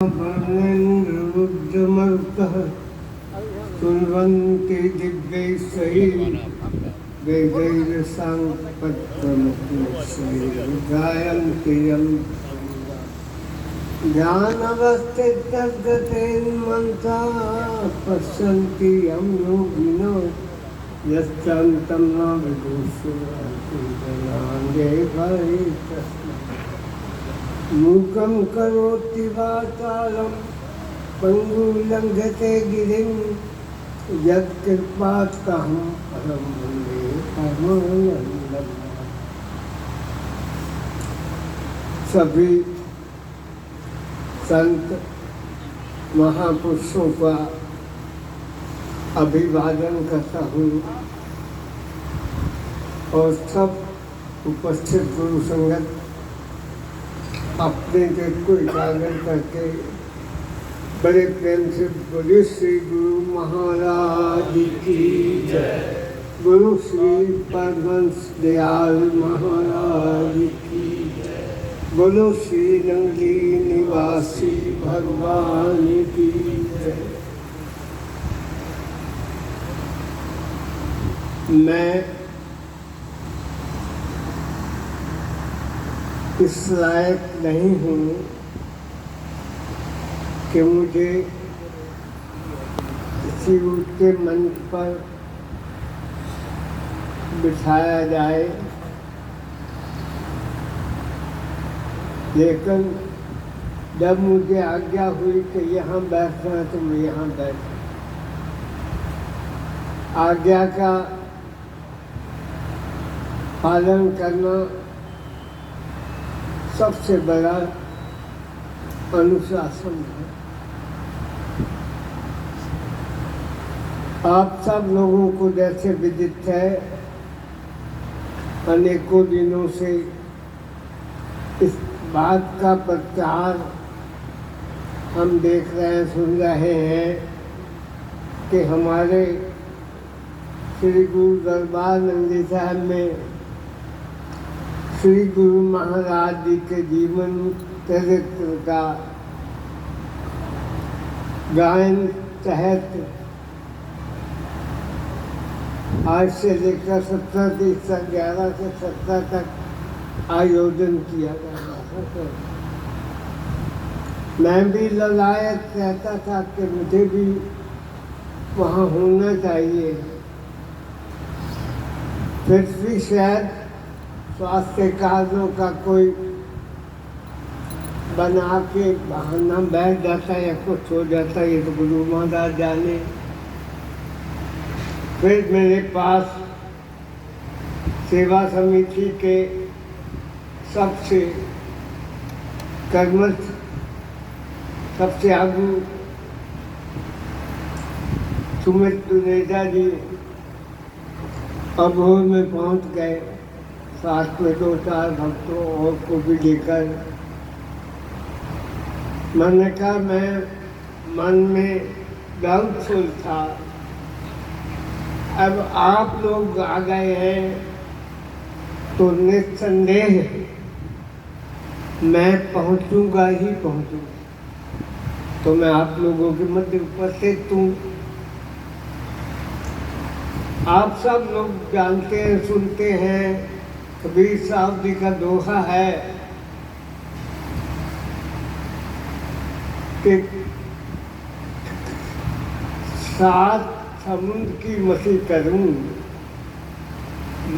वर्णेन्द्ररुद्रमरुतः कुर्वन्ति दिव्यैः वेदैर्साङ्गपत्रमुपनिषदैः गायन्ति यं ज्ञानवस्थितद्गतेन्मनसा पश्यन्ति यं योगिनो यस्यान्तं न विदुषुः मूकं करोति वाचालं पङ्गुलङ्घते गिरिं यत्कृपात्तहं परं वन्दे परमानन्दम्। सभी संत महापुरुषों का अभिवादन करता हूँ और सब उपस्थित गुरु संगत अपने दिल को एकाग्र करके बड़े प्रेम से बोले श्री गुरु महाराज की जय, गुरु श्री परमहंस दयाल महाराज की जय, बोलो श्री नंदी निवासी भगवान की जय। मैं इस लायक नहीं हूँ कि मुझे किसी ऊँचे मंच पर बिठाया जाए, लेकिन जब मुझे आज्ञा हुई कि यहाँ बैठना है तो मैं यहाँ बैठा। आज्ञा का पालन करना सबसे बड़ा अनुशासन है। आप सब लोगों को जैसे विदित है, अनेकों दिनों से इस बात का प्रचार हम देख रहे हैं, सुन रहे हैं कि हमारे श्री गुरु दरबार नंदी साहब में श्री गुरु महाराज जी के जीवन चरित्र का गायन तहत आज से लेकर 17 से 11 से 17 तक आयोजन किया जा रहा है। मैं भी ललायत कहता था कि मुझे भी वहाँ होना चाहिए, फिर भी शायद स्वास्थ्य कार्यों का कोई बना के बहाना बैठ जाता है या कुछ हो जाता है, ये तो गुरु महाराज जाने। फिर मेरे पास सेवा समिति के सबसे कर्मठ, सबसे आगू सुमित दुनेजा जी अबोहर में पहुंच गए, साथ में 2-4 भक्तों और को भी लेकर। मैंने कहा मैं मन में डाउटफुल था, अब आप लोग आ गए हैं तो निस्संदेह मैं पहुंचूंगा ही पहुंचूंगा। तो मैं आप लोगों के मध्य उपस्थित हूँ। आप सब लोग जानते हैं, सुनते हैं, कबीर साहब जी का दोहा है कि 7 समुद्र की मसी करूं,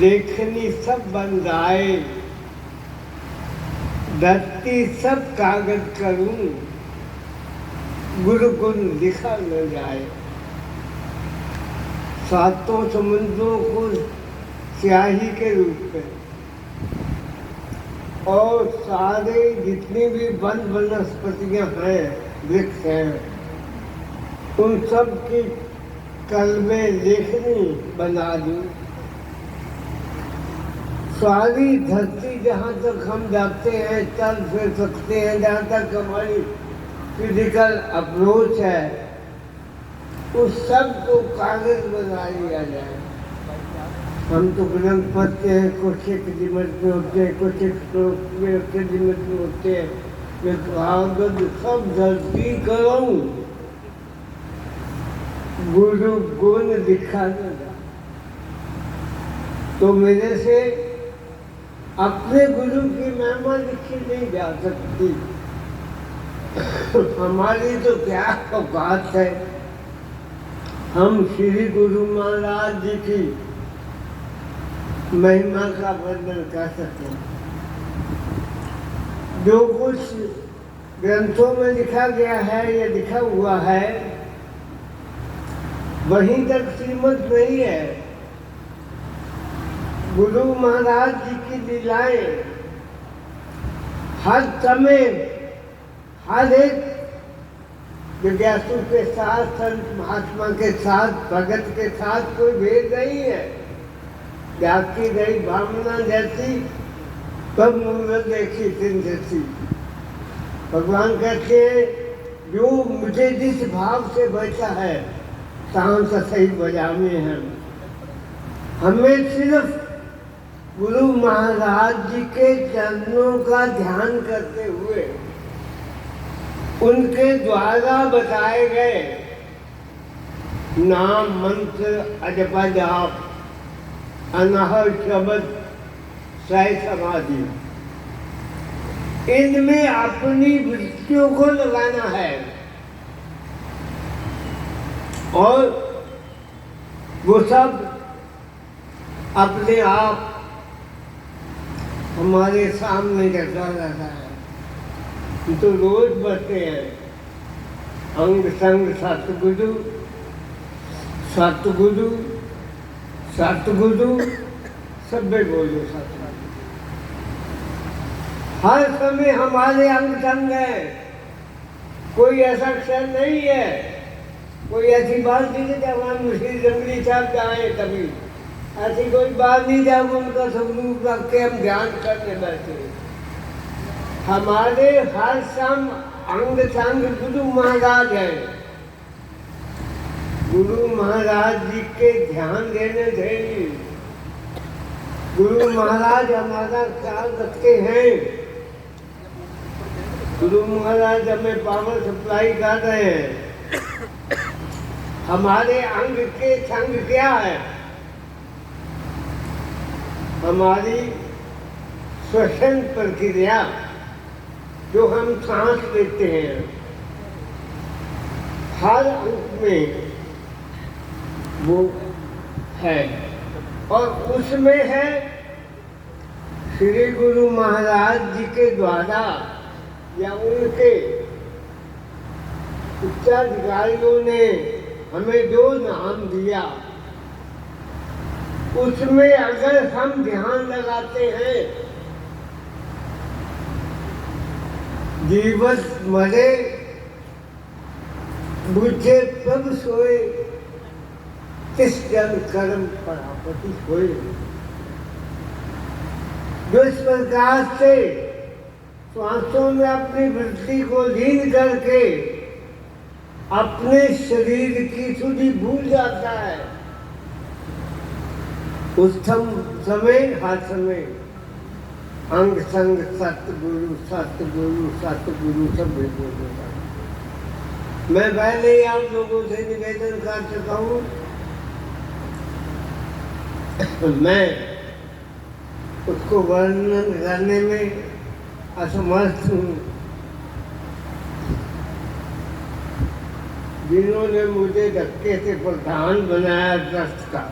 लेखनी सब बन जाए, धरती सब कागज करूं, गुरु गुण लिखा न जाए। 7 समुद्रों को स्याही के रूप में और सारे जितनी भी वन वनस्पतियां हैं, वृक्ष हैं, उन सब की कल में लेखनी बना दूं। सारी धरती जहाँ तक हम जाते हैं, चल फिर सकते हैं, जहाँ तक हमारी फिजिकल अप्रोच है, उस सब को कागज बना लिया जाए। हम तो ग्रंथ पढ़ते हैं, कुछ एक दिमत में होते हैं, कुछ एक श्लोक में होते दिमत में होते हैं, कि कागज सब धरती करूं, गुरु गुण दिखाने का। तो मेरे से अपने गुरु की महिमा लिखी नहीं जा सकती। हमारी तो क्या औकात है, हम श्री गुरु महाराज जी की महिमा का वर्णन कर सकें। जो कुछ ग्रंथों में लिखा गया है या लिखा हुआ है वहीं तक सीमित नहीं है। गुरु महाराज जी की लीलाएं हर समय हर एक जिज्ञासु के साथ, संत महात्मा के साथ, भगत के साथ कोई भेद नहीं है। जाती गई भावना जैसी तब मूर्त देखी दिन जैसी। भगवान कहते हैं जो मुझे जिस भाव से बचा है तान सा सही बजा में है। हमें सिर्फ गुरु महाराज जी के चरणों का ध्यान करते हुए उनके द्वारा बताए गए नाम, मंत्र, अजपा जाप, अनाहर शब्द, सह समाधि, इनमें अपनी वृत्तियों को लगाना है और वो सब अपने आप हमारे सामने चलता रहता है। तो रोज बढ़ते हैं अंग संग सतगुरु, सतगुरु, सतगुरु, सभ्य बोलो सतगुरु। हर समय हमारे अंग संग है, कोई ऐसा क्षण नहीं है, कोई ऐसी बात नहीं है जब हम उसी जंगली साहब जाए कभी, ऐसी कोई बात नहीं जब उनका स्वरूप रख के हम ध्यान करने बैठे। हमारे हर सम अंग संग गुरु महाराज है। गुरु महाराज जी के ध्यान देने चाहिए। गुरु महाराज हमारा ख्याल रखते हैं। गुरु महाराज हमें पावर सप्लाई कर रहे हैं। हमारे अंग के संग क्या है? हमारी श्वसन प्रक्रिया जो हम सांस लेते हैं, हर अंग में वो है और उसमें है श्री गुरु महाराज जी के द्वारा या उनके उच्चाधिकारियों ने हमें जो नाम दिया, उसमें अगर हम ध्यान लगाते हैं, जीवत मरे बुझे तब सोए, किस जन कर्म परापति सोए। जो इस प्रकार से श्वासों में अपनी वृत्ति को लीन करके अपने शरीर की सुधि भूल जाता है, उस समय हर समय अंग संग सतगुरु, सतगुरु, सतगुरु सब बोलेगा। मैं पहले ही आप लोगों से निवेदन कर चुका हूँ, मैं उसको वर्णन करने में असमर्थ हूँ। जिन्होंने मुझे धक्के से प्रधान बनाया ट्रस्ट का,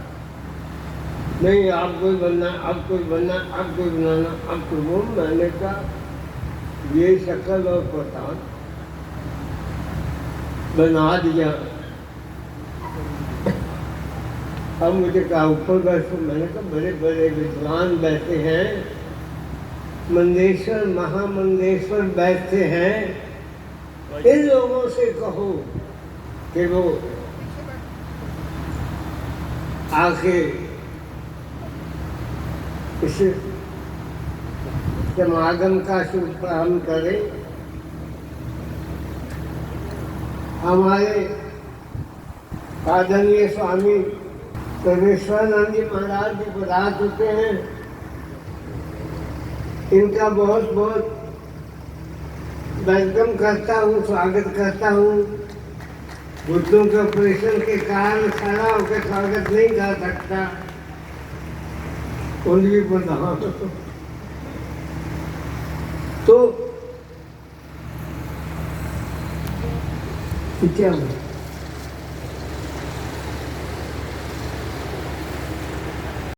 नहीं आप कोई बनना, अब कोई बनना, अब कोई बनाना, अब कोई वो, मैंने कहा ये शक्ल और प्रधान बना दिया। अब मुझे कहा ऊपर बैठो, मैंने कहा बड़े बड़े विद्वान बैठे हैं, मंदेश्वर महामंदेश्वर बैठते हैं, इन लोगों से कहो कि वो आके इस समागम का शुभ प्रारंभ करें। हमारे आदरणीय स्वामी सर्वेश्वरानंद जी महाराज जी बता चुके हैं, इनका बहुत बहुत वेलकम करता हूँ, स्वागत करता हूँ। घुटनों के ऑपरेशन के कारण खड़ा होकर स्वागत नहीं कर सकता, उनकी बताओ। तो क्या हुआ?